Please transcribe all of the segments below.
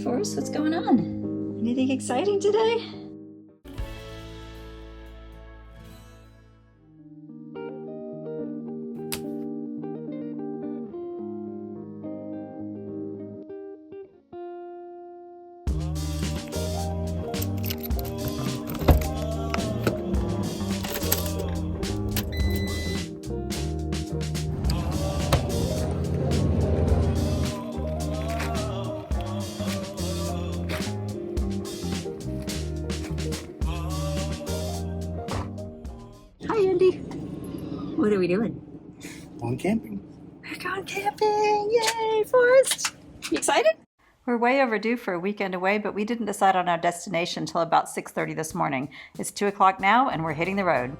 Forrest, what's going on? Anything exciting today? Hi, Andy. What are we doing? Going camping. We're going camping! Yay, Forrest! You excited? We're way overdue for a weekend away, but we didn't decide on our destination until about 6:30 this morning. It's 2 o'clock now, and we're hitting the road.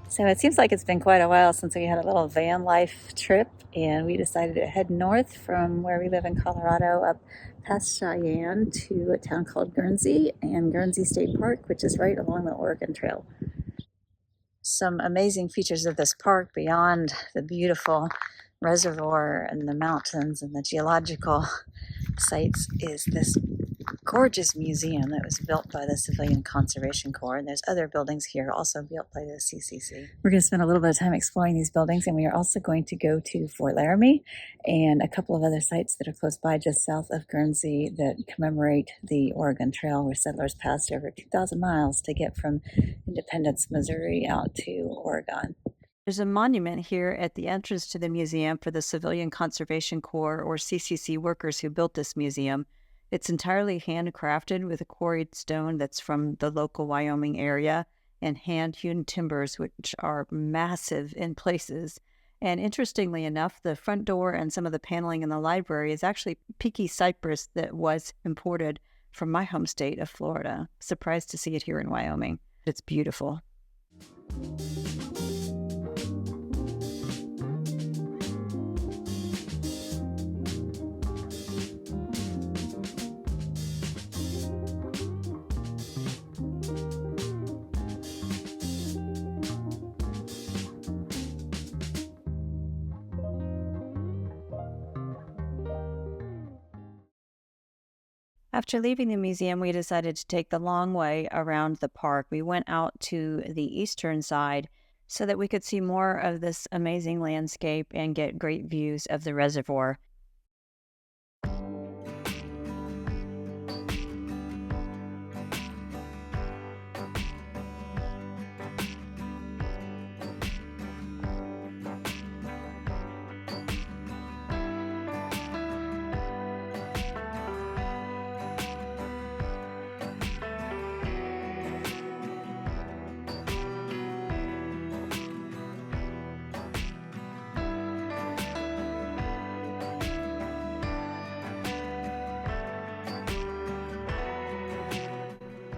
So it seems like it's been quite a while since we had a little van life trip, and we decided to head north from where we live in Colorado up past Cheyenne to a town called Guernsey and Guernsey State Park, which is right along the Oregon Trail. Some amazing features of this park beyond the beautiful reservoir and the mountains and the geological sites is this gorgeous museum that was built by the Civilian Conservation Corps, and there's other buildings here also built by the CCC. We're going to spend a little bit of time exploring these buildings, and we are also going to go to Fort Laramie and a couple of other sites that are close by just south of Guernsey that commemorate the Oregon Trail, where settlers passed over 2,000 miles to get from Independence, Missouri out to Oregon. There's a monument here at the entrance to the museum for the Civilian Conservation Corps, or CCC, workers who built this museum. It's entirely handcrafted with a quarried stone that's from the local Wyoming area and hand-hewn timbers, which are massive in places. And interestingly enough, the front door and some of the paneling in the library is actually peaky cypress that was imported from my home state of Florida. Surprised to see it here in Wyoming. It's beautiful. After leaving the museum, we decided to take the long way around the park. We went out to the eastern side so that we could see more of this amazing landscape and get great views of the reservoir.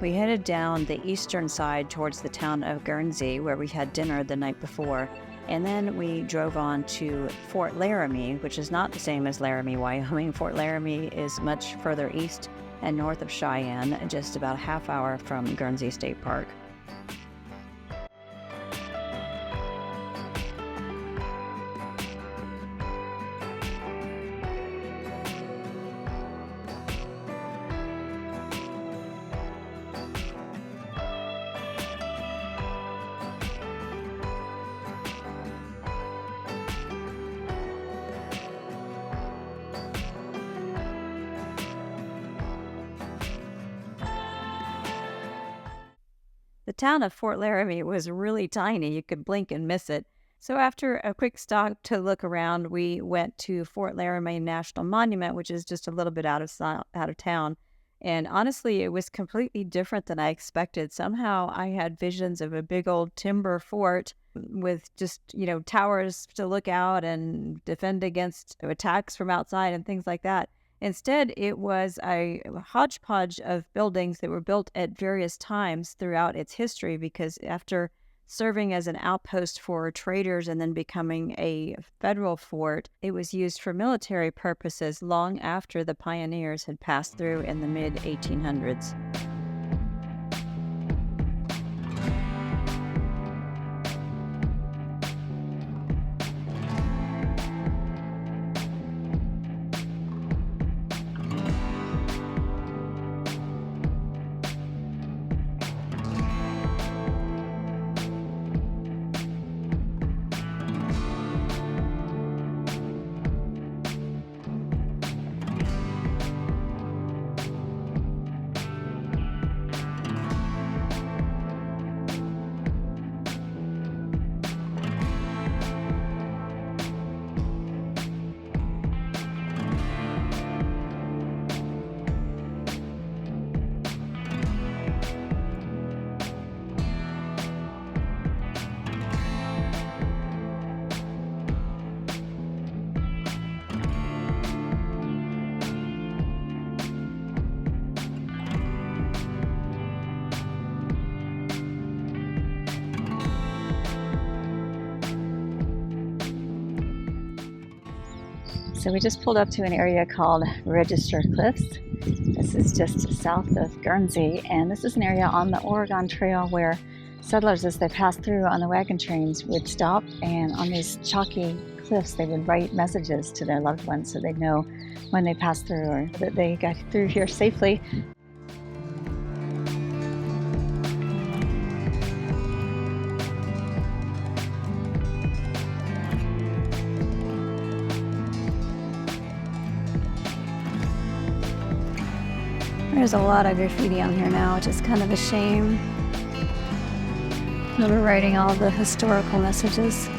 We headed down the eastern side towards the town of Guernsey, where we had dinner the night before, and then we drove on to Fort Laramie, which is not the same as Laramie, Wyoming. Fort Laramie is much further east and north of Cheyenne, just about a half hour from Guernsey State Park. The town of Fort Laramie was really tiny. You could blink and miss it. So after a quick stop to look around, we went to Fort Laramie National Monument, which is just a little bit out of town. And honestly, it was completely different than I expected. Somehow I had visions of a big old timber fort with just, towers to look out and defend against attacks from outside and things like that. Instead, it was a hodgepodge of buildings that were built at various times throughout its history, because after serving as an outpost for traders and then becoming a federal fort, it was used for military purposes long after the pioneers had passed through in the mid-1800s. So we just pulled up to an area called Register Cliffs. This is just south of Guernsey, and this is an area on the Oregon Trail where settlers, as they passed through on the wagon trains, would stop, and on these chalky cliffs they would write messages to their loved ones so they'd know when they passed through or that they got through here safely. There's a lot of graffiti on here now, which is kind of a shame. They were writing all the historical messages.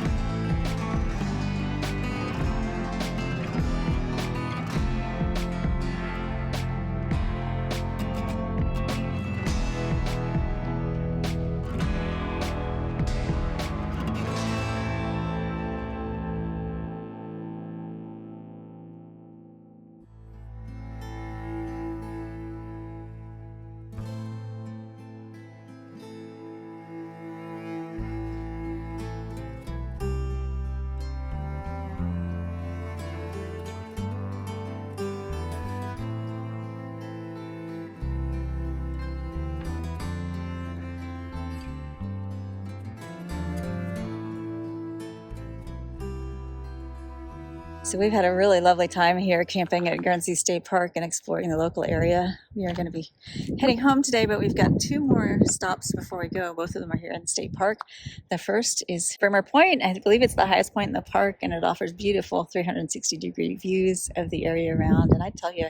So we've had a really lovely time here camping at Guernsey State Park and exploring the local area. We are going to be heading home today, but we've got two more stops before we go. Both of them are here in State Park. The first is Bremer Point. I believe it's the highest point in the park, and it offers beautiful 360-degree views of the area around. And I tell you,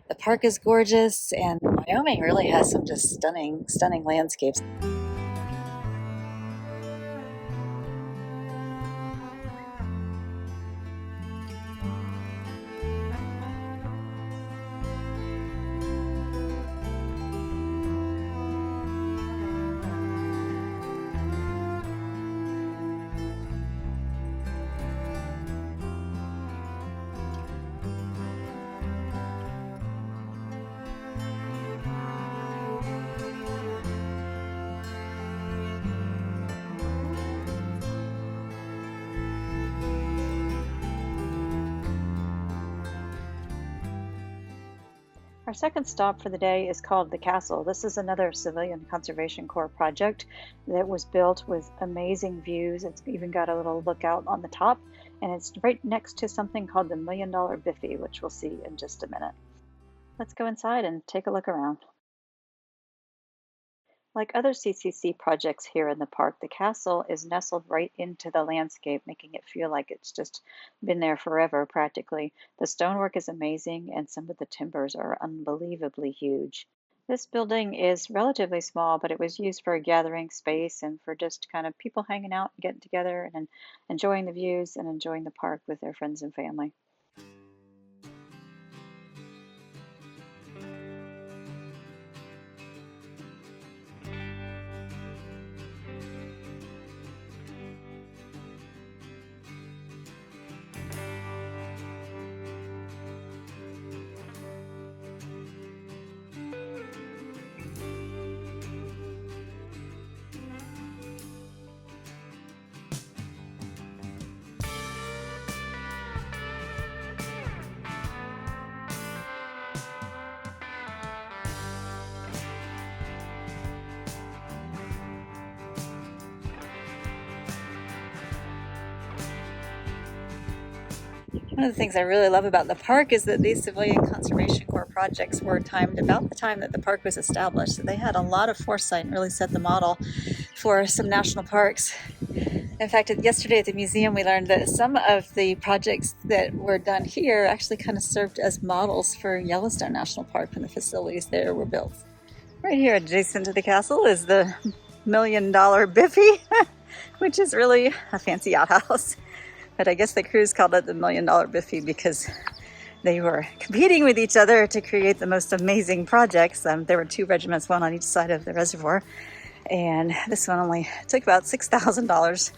the park is gorgeous, and Wyoming really has some just stunning, stunning landscapes. Our second stop for the day is called the Castle. This is another Civilian Conservation Corps project that was built with amazing views. It's even got a little lookout on the top, and it's right next to something called the $1 Million Biffy, which we'll see in just a minute. Let's go inside and take a look around. Like other CCC projects here in the park, the castle is nestled right into the landscape, making it feel like it's just been there forever, practically. The stonework is amazing, and some of the timbers are unbelievably huge. This building is relatively small, but it was used for a gathering space and for just kind of people hanging out and getting together and enjoying the views and enjoying the park with their friends and family. One of the things I really love about the park is that these Civilian Conservation Corps projects were timed about the time that the park was established. So they had a lot of foresight and really set the model for some national parks. In fact, yesterday at the museum, we learned that some of the projects that were done here actually kind of served as models for Yellowstone National Park when the facilities there were built. Right here adjacent to the castle is the $1 million Biffy, which is really a fancy outhouse. But I guess the crews called it the $1 million Biffy because they were competing with each other to create the most amazing projects. There were 2 regiments, one on each side of the reservoir. And this one only took about $6,000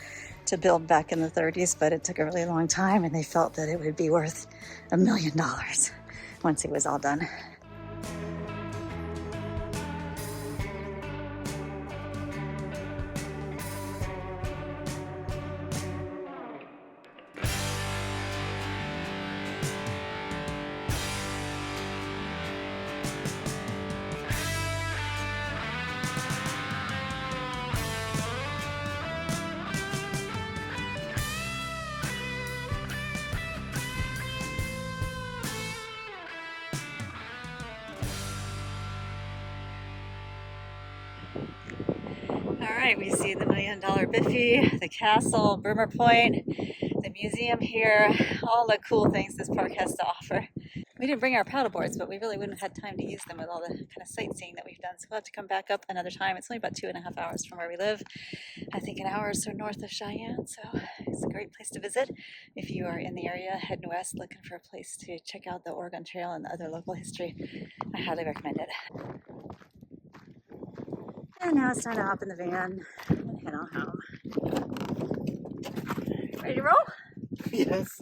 to build back in the 30s, but it took a really long time, and they felt that it would be worth $1 million once it was all done. All right, we see the $1 million Biffy, the castle, Bremer Point, the museum here, all the cool things this park has to offer. We didn't bring our paddle boards, but we really wouldn't have had time to use them with all the kind of sightseeing that we've done. So we'll have to come back up another time. It's only about 2.5 hours from where we live. I think an hour or so north of Cheyenne. So it's a great place to visit. If you are in the area, heading west, looking for a place to check out the Oregon Trail and the other local history, I highly recommend it. And now it's time to hop in the van and head on home. Ready to roll? Yes.